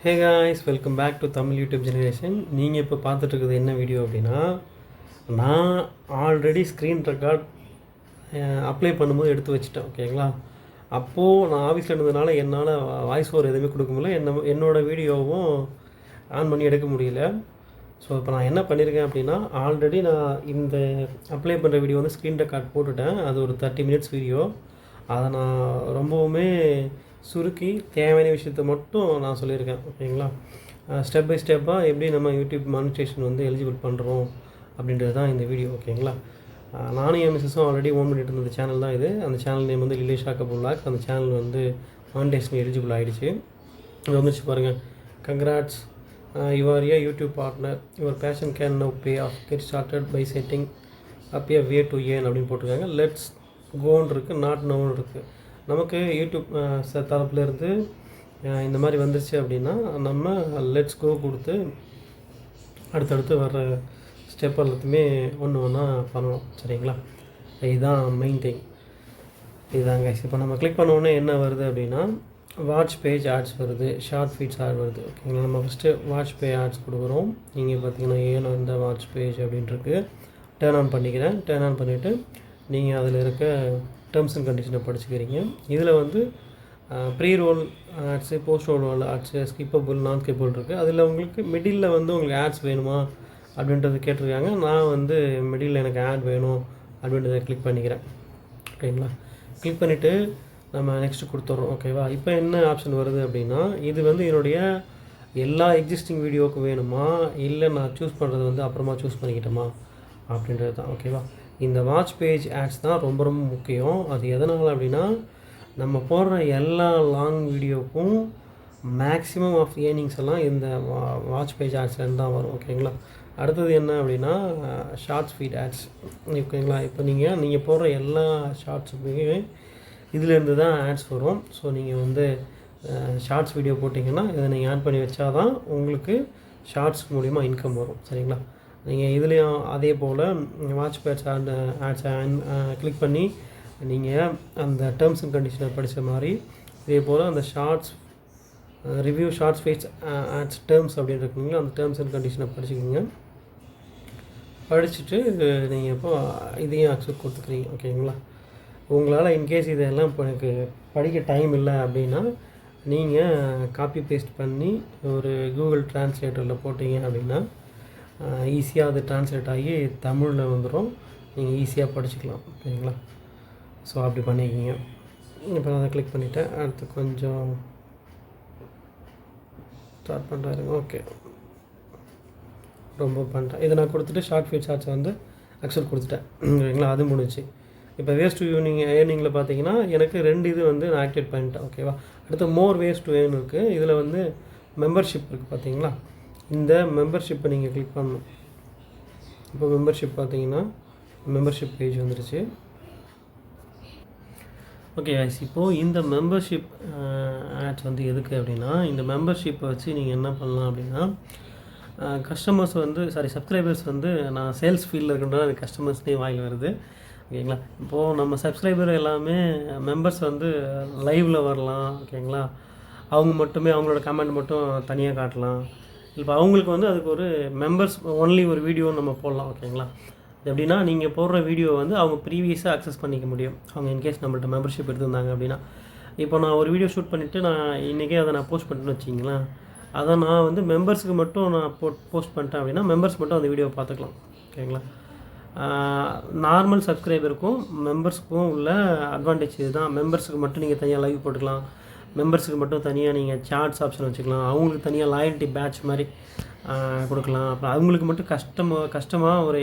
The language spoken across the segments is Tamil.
Hey guys, welcome back to Tamil YouTube generation. நீங்கள் இப்போ பார்த்துட்ருக்குது என்ன வீடியோ அப்படின்னா, நான் ஆல்ரெடி ஸ்க்ரீன் ரெக்கார்ட் அப்ளை பண்ணும்போது எடுத்து வச்சுட்டேன். ஓகேங்களா? அப்போது நான் ஆஃபீஸில் இருந்ததுனால என்னால் வாய்ஸ் ஓவர் எதுவுமே கொடுக்க முடியல. என்னோடய வீடியோவும் ஆன் பண்ணி எடுக்க முடியல. ஸோ இப்போ நான் என்ன பண்ணியிருக்கேன் அப்படின்னா, ஆல்ரெடி நான் இந்த அப்ளை பண்ணுற வீடியோ வந்து ஸ்க்ரீன் ரெக்கார்ட் போட்டுட்டேன். அது ஒரு 30 மினிட்ஸ் வீடியோ. அதை நான் ரொம்பவுமே சுருக்கி தேவையான விஷயத்த மட்டும் நான் சொல்லியிருக்கேன். ஓகேங்களா? ஸ்டெப் பை ஸ்டெப்பாக எப்படி நம்ம யூடியூப் மானிட்டேஷன் வந்து எலிஜிபிள் பண்ணுறோம் அப்படின்றது தான் இந்த வீடியோ. ஓகேங்களா? நானும் என் மிஸ்ஸஸும் ஆல்ரெடி ஓன் பண்ணிட்டு இருந்த சேனல் தான் இது. அந்த சேனல் நேம் வந்து லிலேஷ் ஆக்கபுல்லாக். அந்த சேனல் வந்து மானிட்டேஷன் எலிஜிபிள் ஆகிடுச்சு. இது வந்துச்சு பாருங்கள். Congrats, you are a YouTube partner, your passion can now pay off, get started by setting up a way to ஏன் அப்படின்னு போட்டிருக்காங்க. லெட்ஸ் கோன்னு இருக்குது, நாட் நோன்னு இருக்குது. நமக்கு யூடியூப் தரப்புலேருந்து இந்த மாதிரி வந்துருச்சு அப்படின்னா நம்ம லெட்ஸ் கோ கொடுத்து அடுத்தடுத்து வர்ற ஸ்டெப் எல்லாத்தையுமே ஒன்று ஒன்றா பண்ணணும். சரிங்களா? இதுதான் மெயின் திங். இதுதாங்க. இப்போ நம்ம கிளிக் பண்ணோன்னே என்ன வருது அப்படின்னா, வாட்ச் பேஜ் ஆட்ஸ் வருது, ஷார்ட் ஃபீட்ஸ் ஆட் வருது. ஓகேங்களா? நம்ம ஃபஸ்ட்டு வாட்ச் பே ஆட்ஸ் கொடுக்குறோம். நீங்கள் பார்த்தீங்கன்னா ஏன் அந்த வாட்ச் பேஜ் அப்படின்ட்டுருக்கு. டேர்ன் ஆன் பண்ணிக்கிறேன். டேர்ன் ஆன் பண்ணிவிட்டு நீங்கள் அதில் இருக்க டேர்ம்ஸ் அண்ட் கண்டிஷனை படிச்சுக்கிறீங்க. இதில் வந்து pre roll ads, post roll ads, skippable, non skippable இருக்குது. அதில் உங்களுக்கு மிடில் வந்து உங்களுக்கு ஆட்ஸ் வேணுமா அப்படின்றது கேட்டிருக்காங்க. நான் வந்து மிடில் எனக்கு ஆட் வேணும் அப்படின்றத கிளிக் பண்ணிக்கிறேன். ஓகேங்களா? கிளிக் பண்ணிவிட்டு நம்ம நெக்ஸ்ட்டு கொடுத்துட்றோம். ஓகேவா? இப்போ என்ன ஆப்ஷன் வருது அப்படின்னா, இது வந்து என்னுடைய எல்லா எக்ஸிஸ்டிங் வீடியோவுக்கும் வேணுமா, இல்லை நான் சூஸ் பண்ணுறது வந்து அப்புறமா சூஸ் பண்ணிக்கிட்டோமா அப்படின்றது தான். ஓகேவா? இந்த வாட்ச் பேஜ் ஆட்ஸ் தான் ரொம்ப ரொம்ப முக்கியம். அது எதனால் அப்படின்னா, நம்ம போடுற எல்லா லாங் வீடியோவுக்கும் மேக்ஸிமம் ஆஃப் ஏர்னிங்ஸ் எல்லாம் இந்த வாட்ச் பேஜ் ஆட்ஸ்லேருந்து தான் வரும். ஓகேங்களா? அடுத்தது என்ன அப்படின்னா, ஷார்ட்ஸ் ஃபீட் ஆட்ஸ். ஓகேங்களா? இப்போ நீங்கள் போடுற எல்லா ஷார்ட்ஸுக்குமே இதிலேருந்து தான் ஆட்ஸ் வரும். ஸோ நீங்கள் வந்து ஷார்ட்ஸ் வீடியோ போட்டிங்கன்னா இதை நீங்கள் ஆட் பண்ணி வச்சா தான் உங்களுக்கு ஷார்ட்ஸ் மூலிமா இன்கம் வரும். சரிங்களா? நீங்கள் இதுலேயும் அதே போல் வாட்ச் பேட்ஸ் ஆட்ஸை கிளிக் பண்ணி நீங்கள் அந்த டேர்ம்ஸ் அண்ட் கண்டிஷனை படித்த மாதிரி இதே போல் அந்த shorts review shorts feeds ads terms அப்படின்னு இருக்குங்களா, அந்த டேர்ம்ஸ் அண்ட் கண்டிஷனை படிச்சுக்கிங்க. படிச்சுட்டு நீங்கள் இப்போ இதையும் அக்செப்ட் கொடுத்துக்கிறீங்க. ஓகேங்களா? உங்களால் இன்கேஸ் இதெல்லாம் இப்போ எனக்கு படிக்க டைம் இல்லை அப்படின்னா நீங்கள் காப்பி பேஸ்ட் பண்ணி ஒரு கூகுள் ட்ரான்ஸ்லேட்டரில் போட்டிங்க அப்படின்னா ஈஸியாக அது ட்ரான்ஸ்லேட் ஆகி தமிழில் வந்துடும். நீங்கள் ஈஸியாக படிச்சுக்கலாம். ஓகேங்களா? ஸோ அப்படி பண்ணிக்கிங்க. இப்போ நான் அதை கிளிக் பண்ணிவிட்டேன். அடுத்து கொஞ்சம் ஸ்டார்ட் பண்ணுறாரு. ஓகே, ரொம்ப பண்ணிட்டேன். இதை நான் கொடுத்துட்டு ஷார்ட் ஃபீட் ஷார்ட்ஸை வந்து அக்செப்ட் கொடுத்துட்டேன். ஓகேங்களா? அது முடிச்சு. இப்போ வேஸ்ட் டு ஏர்னிங்கில் பார்த்தீங்கன்னா எனக்கு 2 இது வந்து நான் ஆக்டிவேட் பண்ணிட்டேன். ஓகேவா? அடுத்து மோர் வேஸ்ட் டு ஏர்ன் இருக்குது. இதில் வந்து மெம்பர்ஷிப் இருக்குது பார்த்தீங்களா? இந்த மெம்பர்ஷிப்பை நீங்கள் கிளிக் பண்ணணும். இப்போ மெம்பர்ஷிப் பார்த்தீங்கன்னா மெம்பர்ஷிப் பேஜ் வந்துருச்சு. ஓகே ஐஸ், இப்போது இந்த மெம்பர்ஷிப் ஆட்ஸ் வந்து எதுக்கு அப்படின்னா, இந்த மெம்பர்ஷிப்பை வச்சு நீங்கள் என்ன பண்ணலாம் அப்படின்னா, கஸ்டமர்ஸ் வந்து சப்ஸ்கிரைபர்ஸ் வந்து நான் சேல்ஸ் ஃபீல்டில் இருக்கின்றன அது கஸ்டமர்ஸ்னே வாயில் வருது. ஓகேங்களா? இப்போது நம்ம சப்ஸ்கிரைபர் எல்லாமே மெம்பர்ஸ் வந்து லைவில் வரலாம். ஓகேங்களா? அவங்க மட்டுமே அவங்களோட கமெண்ட் மட்டும் தனியாக காட்டலாம். இப்போ அவங்களுக்கு வந்து அதுக்கு ஒரு மெம்பர்ஸ் ஒன்லி ஒரு வீடியோ நம்ம போடலாம். ஓகேங்களா? எப்படின்னா, நீங்கள் போடுற வீடியோ வந்து அவங்க ப்ரீவியஸாக அக்சஸ் பண்ணிக்க முடியும். அவங்க இன்கேஸ் நம்மள்ட்ட மெம்பர்ஷிப் எடுத்திருந்தாங்க அப்படின்னா. இப்போ நான் ஒரு வீடியோ ஷூட் பண்ணிவிட்டு நான் இன்றைக்கே அதை நான் போஸ்ட் பண்ணிட்டேன்னு வச்சிங்களேன், அதை நான் வந்து மெம்பர்ஸுக்கு மட்டும் நான் போஸ்ட் பண்ணிட்டேன் அப்படின்னா மெம்பர்ஸ் மட்டும் அந்த வீடியோவை பார்த்துக்கலாம். ஓகேங்களா? நார்மல் சப்ஸ்கிரைபருக்கும் மெம்பர்ஸுக்கும் உள்ள அட்வான்டேஜ் இது தான். மெம்பர்ஸுக்கு மட்டும் நீங்கள் தனியாக லைவ் போட்டுக்கலாம். மெம்பர்ஸுக்கு மட்டும் தனியாக நீங்கள் சார்ட்ஸ் ஆப்ஷன் வச்சுக்கலாம். அவங்களுக்கு தனியாக லாயல்ட்டி பேட்ச் மாதிரி கொடுக்கலாம். அப்புறம் அவங்களுக்கு மட்டும் கஷ்டமாக ஒரு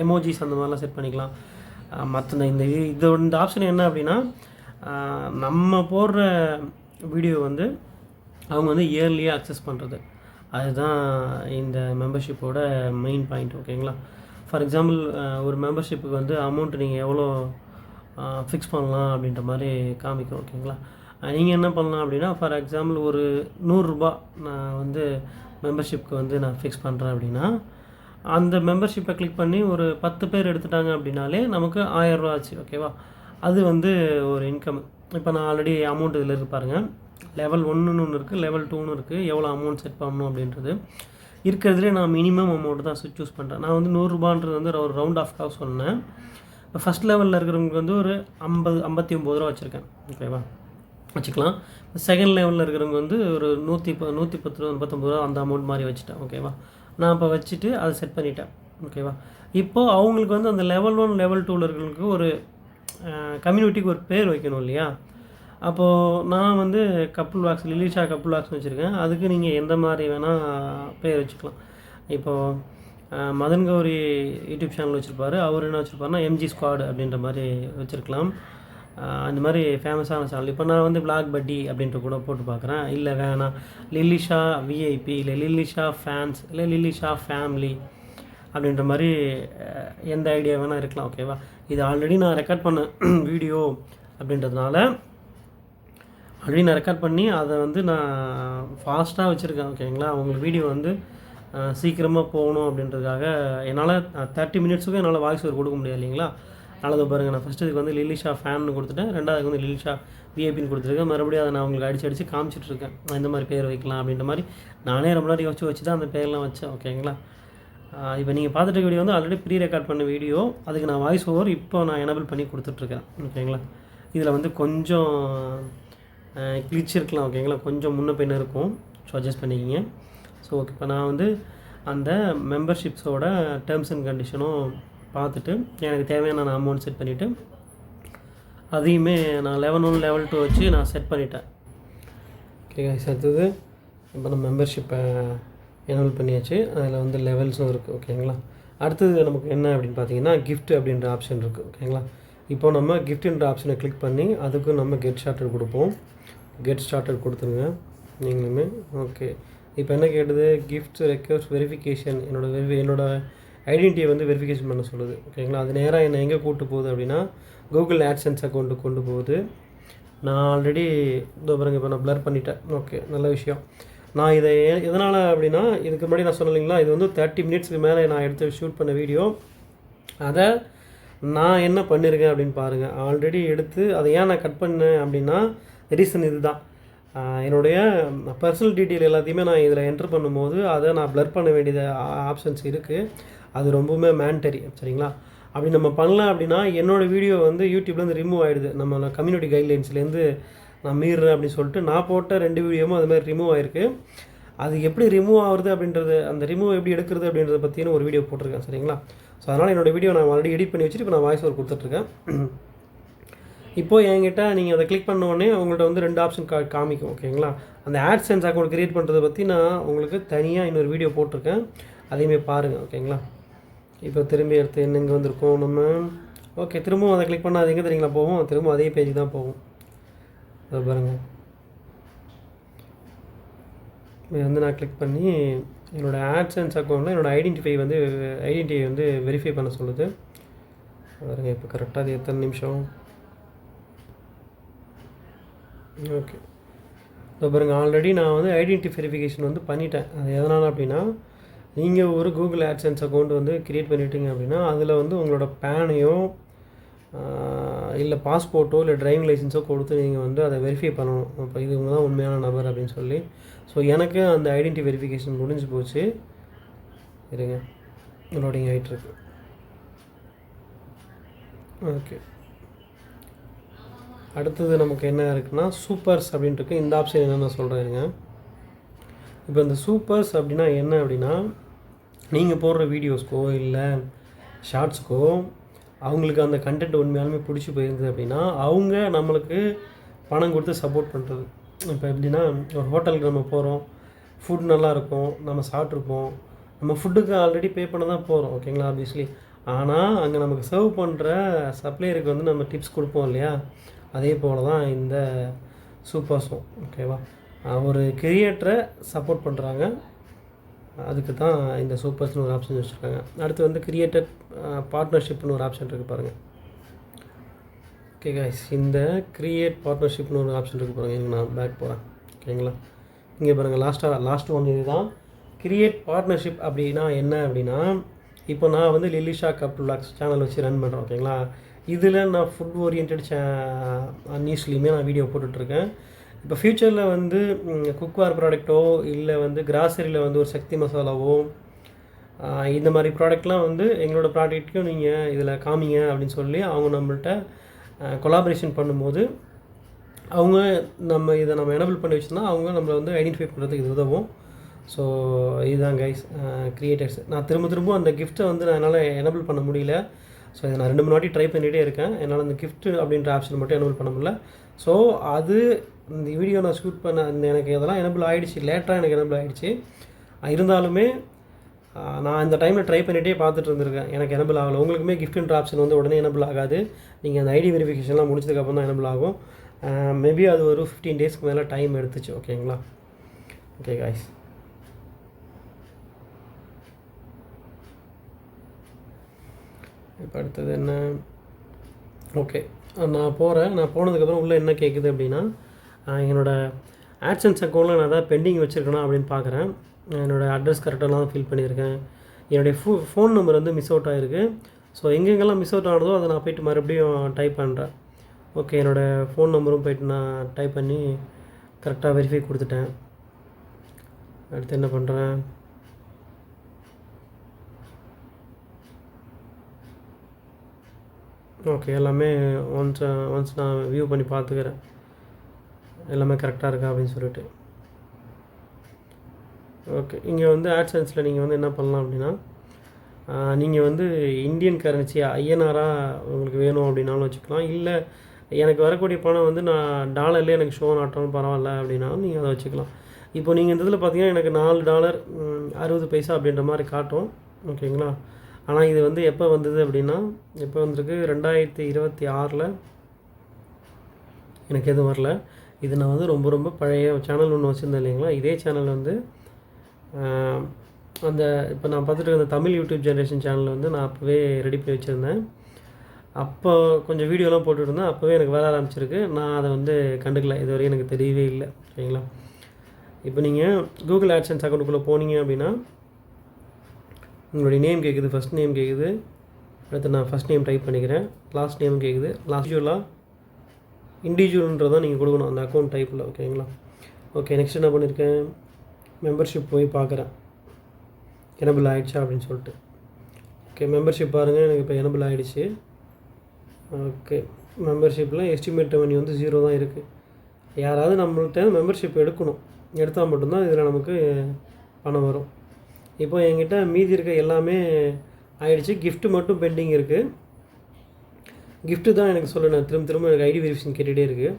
எமோஜிஸ் அந்த மாதிரிலாம் செட் பண்ணிக்கலாம். மற்ற இந்த ஆப்ஷன் என்ன அப்படின்னா, நம்ம போடுற வீடியோ வந்து அவங்க வந்து இயர்லியாக அக்சஸ் பண்ணுறது. அதுதான் இந்த மெம்பர்ஷிப்போட மெயின் பாயிண்ட். ஓகேங்களா? ஃபார் எக்ஸாம்பிள் ஒரு மெம்பர்ஷிப்புக்கு வந்து அமௌண்ட் நீங்கள் எவ்வளோ ஃபிக்ஸ் பண்ணலாம் அப்படின்ற மாதிரி காமிக்கும். ஓகேங்களா? நீங்கள் என்ன பண்ணலாம் அப்படின்னா, ஃபார் எக்ஸாம்பிள் ஒரு 100 ரூபா நான் வந்து மெம்பர்ஷிப்க்கு வந்து நான் ஃபிக்ஸ் பண்ணுறேன் அப்படின்னா, அந்த மெம்பர்ஷிப்பை கிளிக் பண்ணி ஒரு 10 பேர் எடுத்துட்டாங்க அப்படின்னாலே நமக்கு 1000 ரூபா ஆச்சு. ஓகேவா? அது வந்து ஒரு இன்கம். இப்போ நான் ஆல்ரெடி அமௌண்ட் இதில் இருக்குது பாருங்கள். லெவல் 1ன்னு ஒன்று இருக்குது, லெவல் 2ன்னு இருக்குது. எவ்வளோ அமௌண்ட் செட் பண்ணணும் அப்படின்றது இருக்கிறதுலே நான் மினிமம் அமௌண்ட் தான் சூஸ் பண்ணுறேன். நான் வந்து 100 ரூபான்றது வந்து ஒரு ரவுண்ட் ஆஃப்காக சொன்னேன். இப்போ ஃபஸ்ட் லெவலில் இருக்கிறவங்களுக்கு வந்து ஒரு 59 ரூபா வச்சுருக்கேன். ஓகேவா, வச்சுக்கலாம். செகண்ட் லெவலில் இருக்கிறவங்க வந்து ஒரு 110 ரூபா 39 ரூபா அந்த அமௌண்ட் மாதிரி வச்சுட்டேன். ஓகேவா, நான் இப்போ வச்சுட்டு அதை செட் பண்ணிட்டேன். ஓகேவா, இப்போது அவங்களுக்கு வந்து அந்த லெவல் 1 லெவல் 2ல் இருக்கிறவங்களுக்கு ஒரு கம்யூனிட்டிக்கு ஒரு பேர் வைக்கணும் இல்லையா. அப்போது நான் வந்து கப்புள் வாக்ஸ், லிலிஷா கப்புள் வாக்ஸ்னு வச்சுருக்கேன். அதுக்கு நீங்கள் எந்த மாதிரி வேணால் பேர் வச்சுக்கலாம். இப்போது மதன் கௌரி யூடியூப் சேனல் வச்சுருப்பாரு. அவர் என்ன வச்சுருப்பாருன்னா எம்ஜி ஸ்குவாட் அப்படின்ற மாதிரி வச்சுருக்கலாம். அந்த மாதிரி ஃபேமஸான சேனல். இப்போ நான் வந்து பிளாக் பட்டி அப்படின்ட்டு கூட போட்டு பார்க்குறேன். இல்லை வேணாம், லிலிஷா விஐபி, இல்லை லிலிஷா ஃபேன்ஸ், இல்லை லிலிஷா ஃபேமிலி அப்படின்ற மாதிரி எந்த ஐடியா வேணால் இருக்கலாம். ஓகேவா, இது ஆல்ரெடி நான் ரெக்கார்ட் பண்ண வீடியோ அப்படின்றதுனால ஆல்ரெடி நான் ரெக்கார்ட் பண்ணி அதை வந்து நான் ஃபாஸ்ட்டாக வச்சுருக்கேன். ஓகேங்களா, உங்களுக்கு வீடியோ வந்து சீக்கிரமாக போகணும் அப்படின்றதுக்காக என்னால் 30 மினிட்ஸுக்கும் என்னால் வாய்ஸ் ஓவர் கொடுக்க முடியாது இல்லைங்களா. நல்லது பாருங்கள், நான் ஃபஸ்ட்டு இதுக்கு வந்து லிலிஷா ஃபேன்னு கொடுத்துட்டேன், ரெண்டாவதுக்கு வந்து லிலிஷா விஐபின்னு கொடுத்துருக்கேன். மறுபடியும் அதை நான் உங்களுக்கு அடிச்சு காமிச்சிட்ருக்கேன். நான் இந்த மாதிரி பேர் வைக்கலாம் அப்படின்ற மாதிரி நானே ரொம்ப நேரம் வச்சு தான் அந்த பேர்லாம் வச்சேன். ஓகேங்களா, இப்போ நீங்கள் பார்த்துட்டு வீடியோ வந்து ஆல்ரெடி ப்ரீ ரெக்கார்ட் பண்ண வீடியோ. அதுக்கு நான் வாய்ஸ் ஓவர் இப்போ நான் எனபிள் பண்ணி கொடுத்துட்ருக்கேன். ஓகேங்களா, இதில் வந்து கொஞ்சம் கிளிச் இருக்கலாம். ஓகேங்களா, கொஞ்சம் முன்ன பின்ன இருக்கும். ஸோ அட்ஜஸ்ட் பண்ணிக்கிங்க. ஸோ ஓகே, இப்போ நான் வந்து அந்த மெம்பர்ஷிப்ஸோட டேர்ம்ஸ் அண்ட் கண்டிஷனும் பார்த்துட்டு எனக்கு தேவையான நான் அமௌண்ட் செட் பண்ணிவிட்டு அதையுமே நான் லெவல் 1 லெவல் 2 வச்சு நான் செட் பண்ணிட்டேன். ஓகே கைஸ், அடுத்தது இப்போ நம்ம மெம்பர்ஷிப்பை எனபிள் பண்ணியாச்சு. அதில் வந்து லெவல்ஸும் இருக்குது. ஓகேங்களா, அடுத்தது நமக்கு என்ன அப்படின்னு பார்த்தீங்கன்னா கிஃப்ட் அப்படின்ற ஆப்ஷன் இருக்குது. ஓகேங்களா, இப்போ நம்ம கிஃப்ட்ன்ற ஆப்ஷனை கிளிக் பண்ணி அதுக்கு நம்ம கெட் ஸ்டார்டட் கொடுப்போம். கெட் ஸ்டார்டட் கொடுத்துருங்க நீங்களுமே. ஓகே, இப்போ என்ன கேட்டது, கிஃப்ட் ரெக்வஸ்ட் வெரிஃபிகேஷன், என்னோட ஐடென்டிட்டியை வந்து வெரிஃபிகேஷன் பண்ண சொல்லுது. ஓகேங்களா, அது நேராக என்னை எங்கே கூட்டு போகுது அப்படின்னா கூகுள் ஆட்சன்ஸ் அக்கௌண்ட்டுக்கு கொண்டு போகுது. நான் ஆல்ரெடி பாருங்க இப்போ நான் ப்ளர் பண்ணிட்டேன். ஓகே, நல்ல விஷயம். நான் இதை எதனால் அப்படின்னா இதுக்கு முன்னாடி நான் சொன்னேன் இல்லைங்களா, இது வந்து 30 மினிட்ஸ்க்கு மேலே நான் எடுத்து ஷூட் பண்ண வீடியோ. அதை நான் என்ன பண்ணியிருக்கேன் அப்படின்னு பாருங்கள். ஆல்ரெடி எடுத்து அதை ஏன் நான் கட் பண்ணேன் அப்படின்னா ரீசன் இது தான். என்னுடைய பர்சனல் டீட்டெயில் எல்லாத்தையுமே நான் இதில் என்ட்ரு பண்ணும்போது அதை நான் ப்ளர் பண்ண வேண்டியது ஆப்ஷன்ஸ் இருக்குது. அது ரொம்பவுமே மேண்டரி. சரிங்களா, அப்படி நம்ம பண்ணலாம் அப்படின்னா என்னோடய வீடியோ வந்து யூடியூப்லேருந்து ரிமூவ் ஆகிடுது. நம்ம கம்யூனிட்டி கைட்லைன்ஸ்லேருந்து நான் மீறுறேன் அப்படின்னு சொல்லிட்டு நான் போட்ட 2 வீடியோவும் அதுமாதிரி ரிமூவ் ஆகிருக்கு. அது எப்படி ரிமூவ் ஆகுறது அப்படின்றது, அந்த ரிமூவ் எப்படி எடுக்கிறது அப்படின்றத பற்றின ஒரு வீடியோ போட்டிருக்கேன். சரிங்களா, ஸோ அதனால் என்னோடய வீடியோ நான் ஆல்ரெடி எடிட் பண்ணி வச்சுட்டு இப்போ நான் வாய்ஸ் ஓவர் கொடுத்துட்ருக்கேன். இப்போது என்கிட்ட நீங்கள் அதை கிளிக் பண்ண உடனே உங்கள்கிட்ட வந்து 2 ஆப்ஷன் காமிக்கும். ஓகேங்களா, அந்த ஆட்சென்ஸ் அக்கௌண்ட் க்ரியேட் பண்ணுறதை பற்றி நான் உங்களுக்கு தனியாக இன்னொரு வீடியோ போட்டிருக்கேன், அதையுமே பாருங்கள். ஓகேங்களா, இப்போ திரும்பி எடுத்து இங்கே வந்திருக்கோம் நம்ம. ஓகே, திரும்பவும் அதை கிளிக் பண்ணால் அது எங்கே தெரியுங்களா போகும், திரும்ப அதே பேஜ் தான் போகும். அதை பாருங்கள், இது வந்து நான் கிளிக் பண்ணி என்னோடய ஆட்சென்ஸ் அக்கௌண்ட்டில் என்னோடய ஐடென்டிட்டியை வந்து வெரிஃபை பண்ண சொல்லுது. பாருங்கள் இப்போ கரெக்டாக அது எத்தனை நிமிஷம். ஓகே, இப்போ பாருங்கள் ஆல்ரெடி நான் வந்து ஐடென்டிட்டி வெரிஃபிகேஷன் வந்து பண்ணிட்டேன். அது எதனால் அப்படின்னா நீங்கள் ஒரு கூகுள் ஆட்சென்ஸ் அக்கௌண்ட் வந்து க்ரியேட் பண்ணிட்டீங்க அப்படின்னா அதில் வந்து உங்களோட பேனையோ இல்லை பாஸ்போர்ட்டோ இல்லை டிரைவிங் லைசன்ஸோ கொடுத்து நீங்கள் வந்து அதை வெரிஃபை பண்ணணும். அப்போ இது இவங்க தான் உண்மையான நபர் அப்படின்னு சொல்லி. ஸோ எனக்கு அந்த ஐடென்டிட்டி வெரிஃபிகேஷன் முடிஞ்சு போச்சு. இருங்க, லோடிங் ஆகிட்டுருக்கு. ஓகே, அடுத்தது நமக்கு என்ன இருக்குன்னா சூப்பர்ஸ் அப்படின்ட்டு இருக்குது. இந்த ஆப்ஷன் என்னென்ன சொல்கிறேன் இருங்க. இப்போ இந்த சூப்பர்ஸ் அப்படின்னா என்ன அப்படின்னா நீங்கள் போடுற வீடியோஸ்க்கோ இல்லை ஷார்ட்ஸ்க்கோ அவங்களுக்கு அந்த கண்டென்ட் உண்மையாலுமே பிடிச்சி போயிருந்தது அப்படின்னா அவங்க நம்மளுக்கு பணம் கொடுத்து சப்போர்ட் பண்ணுறது. இப்போ எப்படின்னா ஒரு ஹோட்டலுக்கு நம்ம போகிறோம், ஃபுட் நல்லாயிருக்கும், நம்ம சாப்பிட்ருப்போம், நம்ம ஃபுட்டுக்கு ஆல்ரெடி பே பண்ண தான் போகிறோம். ஓகேங்களா, ஆப்வியஸ்லி. ஆனால் அங்கே நமக்கு சர்வ் பண்ணுற சப்ளையருக்கு வந்து நம்ம டிப்ஸ் கொடுப்போம் இல்லையா, அதே போல் தான் இந்த சூப்பர்ஸும். ஓகேவா, ஒரு கிரியேட்டரை சப்போர்ட் பண்ணுறாங்க, அதுக்கு தான் இந்த சூப்பர்ஸ்னு ஒரு ஆப்ஷன் வச்சுருக்காங்க. அடுத்து வந்து கிரியேட்டர் பார்ட்னர்ஷிப்னு ஒரு ஆப்ஷன் இருக்குது பாருங்கள். ஓகே கைஸ், இந்த கிரியேட் பார்ட்னர்ஷிப்னு ஒரு ஆப்ஷன் இருக்குது பாருங்கள். நான் பேக் போகிறேன். ஓகேங்களா, இங்கே பாருங்கள் லாஸ்ட் ஒன் இது தான் கிரியேட் பார்ட்னர்ஷிப். அப்படின்னா என்ன அப்படின்னா இப்போ நான் வந்து லிலிஷா கப்புள் விளாக்ஸ் சேனல் வச்சு ரன் பண்ணுறேன். ஓகேங்களா, இதில் நான் ஃபுட் ஓரியன்ட் நியூஸ்லேயுமே நான் வீடியோ போட்டுட்ருக்கேன். இப்போ ஃப்யூச்சரில் வந்து குக்வேர் ப்ராடக்ட்டோ இல்லை வந்து கிராசரியில் வந்து ஒரு சக்தி மசாலாவோ இந்த மாதிரி ப்ராடக்ட்லாம் வந்து எங்களோட ப்ராடக்ட்டையும் நீங்கள் இதில் காமிங்க அப்படின்னு சொல்லி அவங்க நம்மள்ட்ட கொலாபரேஷன் பண்ணும்போது அவங்க இதை நம்ம எனபிள் பண்ணி வச்சுருந்தா அவங்க நம்மளை வந்து ஐடென்டிஃபை பண்ணுறதுக்கு இது உதவும். ஸோ இதுதான் கைஸ் க்ரியேட்டர்ஸ். நான் திரும்ப அந்த கிஃப்ட்டை வந்து நான் என்னால் எனபிள் பண்ண முடியல. ஸோ இதை நான் 2-3 வாட்டி ட்ரை பண்ணிகிட்டே இருக்கேன். என்னால் அந்த கிஃப்ட்டு அப்படின்ற ஆப்ஷன் மட்டும் எனபிள் பண்ண முடியல. ஸோ அது இந்த வீடியோ நான் ஷூட் பண்ண எனக்கு இதெல்லாம் எனபிள் ஆகிடுச்சு, லேட்டராக எனக்கு எனபிள் ஆகிடுச்சு. இருந்தாலுமே நான் இந்த டைமில் ட்ரை பண்ணிகிட்டே பார்த்துட்டு இருந்திருக்கேன், எனக்கு எனபிள் ஆகலை. உங்களுக்குமே கிஃப்ட்டுன்ற ஆப்ஷன் வந்து உடனே எனபிள் ஆகாது. நீங்கள் அந்த ஐடி வெரிஃபிகேஷன்லாம் முடிச்சதுக்கப்புறம் தான் எனபிள் ஆகும். மேபி அது ஒரு 15 டேஸ்க்கு மேலே டைம் எடுத்துச்சு. ஓகேங்களா? Okay guys. இப்போ அடுத்தது என்ன? ஓகே, நான் போகிறேன். நான் போனதுக்கப்புறம் உள்ளே என்ன கேட்குது அப்படின்னா, என்னோடய ஆட்சன்ஸ் அக்கௌண்ட்டில் நான் எதாவது பெண்டிங் வச்சுருக்கேனா அப்படின்னு பார்க்குறேன். என்னோடய அட்ரஸ் கரெக்டாக ஃபில் பண்ணியிருக்கேன். என்னுடைய ஃபோன் நம்பர் வந்து மிஸ் அவுட் ஆகிருக்கு. ஸோ எங்கெங்கெல்லாம் மிஸ் அவுட் ஆனதோ அதை நான் போய்ட்டு மறுபடியும் டைப் பண்ணுறேன். ஓகே, என்னோடய ஃபோன் நம்பரும் போய்ட்டு நான் டைப் பண்ணி கரெக்டாக வெரிஃபை கொடுத்துட்டேன். அடுத்து என்ன பண்ணுறேன்? ஓகே, எல்லாமே ஒன்ஸ் நான் வியூ பண்ணி பார்த்துக்கிறேன் எல்லாமே கரெக்டாக இருக்கா அப்படின்னு சொல்லிட்டு. ஓகே, இங்கே வந்து ஆட்சன்ஸில் நீங்கள் வந்து என்ன பண்ணலாம் அப்படின்னா, நீங்கள் வந்து இந்தியன் கரன்சி ஐஎன்ஆராக உங்களுக்கு வேணும் அப்படின்னாலும் வச்சுக்கலாம். இல்லை எனக்கு வரக்கூடிய பணம் வந்து நான் டாலர்லேயே எனக்கு ஷோ ஆட்டாலும் பரவாயில்ல அப்படின்னாலும் நீங்கள் அதை வச்சுக்கலாம். இப்போ நீங்கள் இந்த இதில் பார்த்தீங்கன்னா எனக்கு $4.60 அப்படின்ற மாதிரி காட்டும். ஓகேங்களா? ஆனால் இது வந்து எப்போ வந்தது அப்படின்னா, எப்போ வந்திருக்கு 2026 எனக்கு எதுவும் வரல. இது நான் வந்து ரொம்ப பழைய சேனல் ஒன்று வச்சுருந்தேன் இல்லைங்களா? இதே சேனல் வந்து அந்த இப்போ நான் பார்த்துட்டு இருந்த தமிழ் யூடியூப் ஜென்ரேஷன் சேனல் வந்து நான் அப்போவே ரெடி பண்ணி வச்சுருந்தேன். அப்போ கொஞ்சம் வீடியோலாம் போட்டுருந்தேன். அப்போவே எனக்கு வர ஆரம்பிச்சிருக்கு. நான் அதை வந்து கண்டுக்கல, இதுவரையும் எனக்கு தெரியவே இல்லை. சரிங்களா? இப்போ நீங்கள் கூகுள் ஆட்சன்ஸ் அக்கௌண்ட்டுக்குள்ளே போனீங்க அப்படின்னா உங்களுடைய நேம் கேட்குது, ஃபஸ்ட் நேம் கேட்குது. அடுத்து நான் ஃபஸ்ட் நேம் டைப் பண்ணிக்கிறேன். லாஸ்ட் நேம் கேட்குது. இண்டிவிஜுவல்ன்றதான் நீங்கள் கொடுக்கணும் அந்த அக்கௌண்ட் டைப்பில். ஓகேங்களா? ஓகே, நெக்ஸ்ட் என்ன பண்ணியிருக்கேன்? மெம்பர்ஷிப் போய் பார்க்குறேன் எனபிள் ஆகிடுச்சா அப்படின்னு சொல்லிட்டு. ஓகே, மெம்பர்ஷிப் பாருங்கள், எனக்கு இப்போ எனபிள் ஆகிடுச்சு. ஓகே, மெம்பர்ஷிப்பில் எஸ்டிமேட் ரெவன்யூ வந்து 0 தான் இருக்குது. யாராவது நம்மள்கிட்ட மெம்பர்ஷிப் எடுத்தால் மட்டும்தான் இதில் நமக்கு பணம் வரும். இப்போ என்கிட்ட மீதி இருக்க எல்லாமே ஆகிடுச்சு. கிஃப்ட்டு மட்டும் பெண்டிங் இருக்குது. கிஃப்ட்டு தான் எனக்கு சொல்லணும் திரும்ப எனக்கு ஐடி வெரிஃபிகேஷன் கேட்டுகிட்டே இருக்குது.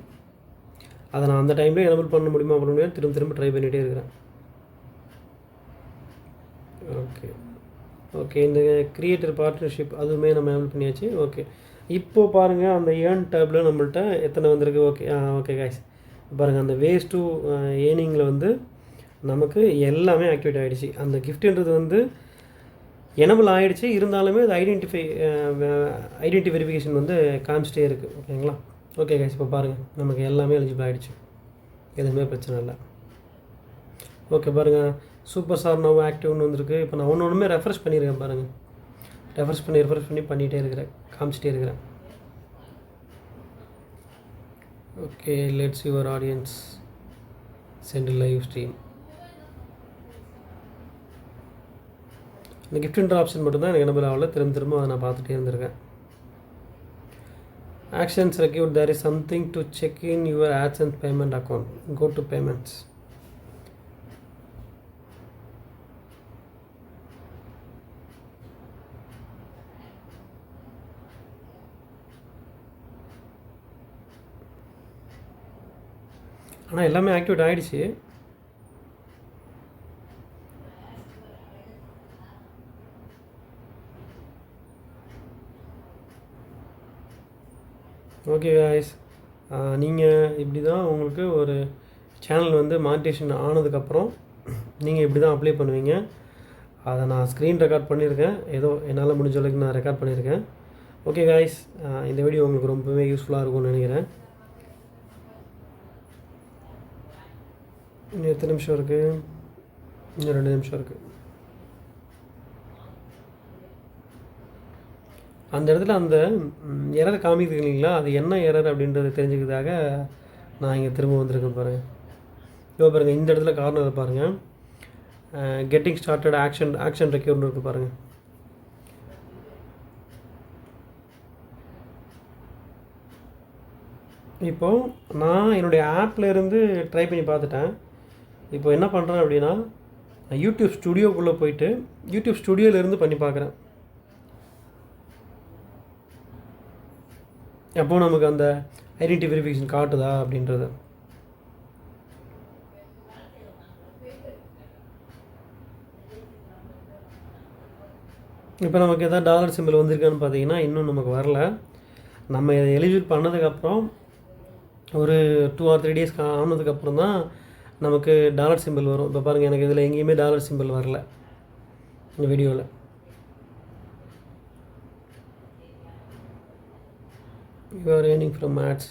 அதை நான் அந்த டைம்லேயே எனபிள் பண்ண முடியுமா பண்ண முடியாது, திரும்ப ட்ரை பண்ணிகிட்டே இருக்கிறேன். ஓகே, இந்த கிரியேட்டர் பார்ட்னர்ஷிப் அதுவுமே நம்ம எனபிள் பண்ணியாச்சு. ஓகே, இப்போது பாருங்கள் அந்த ஏர்ன் டேப்பில் நம்மள்ட்ட எத்தனை வந்திருக்கு. ஓகே காய்ஸ், பாருங்கள் அந்த வேஸ் டு ஏர்னிங்கில் வந்து நமக்கு எல்லாமே ஆக்டிவேட் ஆகிடுச்சு. அந்த கிஃப்ட்டுன்றது வந்து எனபிள் ஆகிடுச்சு. இருந்தாலுமே அது ஐடென்டி வெரிஃபிகேஷன் வந்து காமிச்சிட்டே இருக்குது. ஓகேங்களா? ஓகே கைஸ், இப்போ பாருங்கள் நமக்கு எல்லாமே எலிஜிபிள் ஆகிடுச்சு. எதுவுமே பிரச்சனை இல்லை. ஓகே, பாருங்கள் சூப்பர் ஸ்டார் நவ் ஆக்டிவ்னு வந்திருக்கு. இப்போ நான் ஒன்றுமே ரெஃப்ரெஷ் பண்ணியிருக்கேன் பாருங்கள். ரெஃப்ரெஷ் பண்ணி பண்ணிகிட்டே இருக்கிறேன், காமிச்சிட்டே இருக்கிறேன். Okay, let's your audience send live stream. இந்த கிஃப்ட்ன்ற ஆப்ஷன் மட்டும்தான் எனக்கு எனபிள் ஆகல. திரும்ப அதை நான் பார்த்துட்டே இருந்திருக்கேன். Actions required, there is something to check in your actions payment account. Go to payments. ஆனால் எல்லாமே ஆக்டிவேட் ஆகிடுச்சு. ஓகே காய்ஸ், நீங்கள் இப்படி தான் உங்களுக்கு ஒரு சேனல் வந்து மானிட்டேஷன் ஆனதுக்கப்புறம் நீங்கள் இப்படி தான் அப்ளை பண்ணுவீங்க. அதை நான் ஸ்க்ரீன் ரெக்கார்ட் பண்ணியிருக்கேன். ஏதோ என்னால் முடிஞ்ச அளவுக்கு நான் ரெக்கார்ட் பண்ணியிருக்கேன். ஓகே காய்ஸ், இந்த வீடியோ உங்களுக்கு ரொம்பவே யூஸ்ஃபுல்லாக இருக்கும்னு நினைக்கிறேன். இன்னும் எத்தனை நிமிஷம் இருக்குது? இன்னும் 2 நிமிஷம் இருக்குது. அந்த இடத்துல அந்த எரர் காமிக்குது இல்லைங்களா, அது என்ன எரர் அப்படின்றத தெரிஞ்சுக்கிறதுக்காக நான் இங்கே திரும்ப வந்திருக்கேன் பாருங்கள். இப்போ பாருங்கள், இந்த இடத்துல கார்னர் பாருங்கள், கெட்டிங் ஸ்டார்டட் ஆக்ஷன் ரெக்யூர்னு இருக்குது பாருங்கள். இப்போது நான் என்னுடைய ஆப்லேருந்து ட்ரை பண்ணி பார்த்துட்டேன். இப்போ என்ன பண்ணுறேன் அப்படின்னா, யூடியூப் ஸ்டுடியோக்குள்ளே போயிட்டு யூடியூப் ஸ்டுடியோலேருந்து பண்ணி பார்க்குறேன். அப்போது நமக்கு அந்த ஐடென்டி வெரிஃபிகேஷன் காட்டுதா அப்படின்றது. இப்போ நமக்கு எதாவது டாலர் சிம்பிள் வந்திருக்கான்னு பார்த்தீங்கன்னா இன்னும் நமக்கு வரல. நம்ம இதை எலிஜிபிள் பண்ணதுக்கப்புறம் ஒரு 2 or 3 days ஆனதுக்கப்புறம் தான் நமக்கு டாலர் சிம்பிள் வரும். இப்போ பாருங்கள், எனக்கு இதில் எங்கேயுமே டாலர் சிம்பிள் வரல இந்த வீடியோவில். You are earning from ads,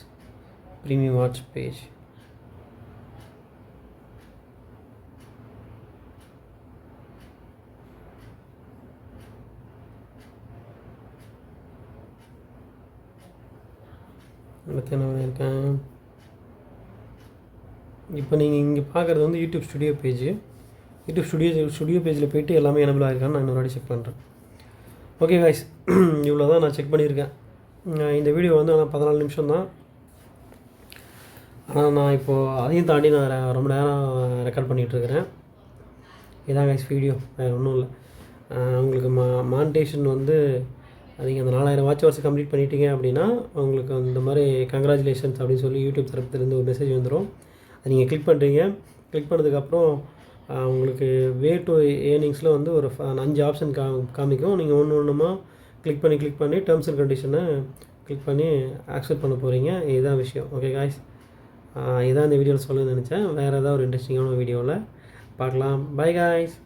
premium watch page. அடுத்து என்ன பண்ணியிருக்கேன், இப்போ நீங்கள் இங்கே பார்க்குறது வந்து YouTube studio page. YouTube studio பேஜில் போய்ட்டு எல்லாமே எனபிள் ஆகிருக்கான்னு நான் இன்னொரு வாட்டி செக் பண்ணுறேன். ஓகே கைஸ், இவ்வளோ தான் நான் செக் பண்ணியிருக்கேன். இந்த வீடியோ வந்து ஆனால் 14 நிமிஷம் தான். ஆனால் நான் இப்போது அதையும் தாண்டி நான் ரொம்ப நேரம் ரெக்கார்ட் பண்ணிகிட்ருக்கிறேன். இதான் கைஸ் வீடியோ, வேறு ஒன்றும் இல்லை. உங்களுக்கு மானிட்டேஷன் வந்து நீங்கள் அந்த 4000 வாட்ச் ஹவர்ஸ் கம்ப்ளீட் பண்ணிட்டீங்க அப்படின்னா உங்களுக்கு இந்த மாதிரி கங்க்ராச்சுலேஷன்ஸ் அப்படின்னு சொல்லி யூடியூப் தரப்புலேருந்து ஒரு மெசேஜ் வந்துடும். அது நீங்கள் கிளிக் பண்ணுறீங்க. கிளிக் பண்ணதுக்கப்புறம் உங்களுக்கு வே டு ஏர்னிங்ஸில் வந்து ஒரு 5 ஆப்ஷன் காமிக்கும். நீங்கள் ஒன்றுமா கிளிக் பண்ணி டேர்ம்ஸ் அண்ட் கண்டிஷனை கிளிக் பண்ணி ஆக்செப்ட் பண்ண போகிறீங்க. இதுதான் விஷயம். ஓகே காய்ஸ், இதான் இந்த வீடியோவில் சொல்லணும்னு நினச்சேன். வேறு ஏதாவது ஒரு இன்ட்ரெஸ்டிங்கான வீடியோவில் பார்க்கலாம். By guys.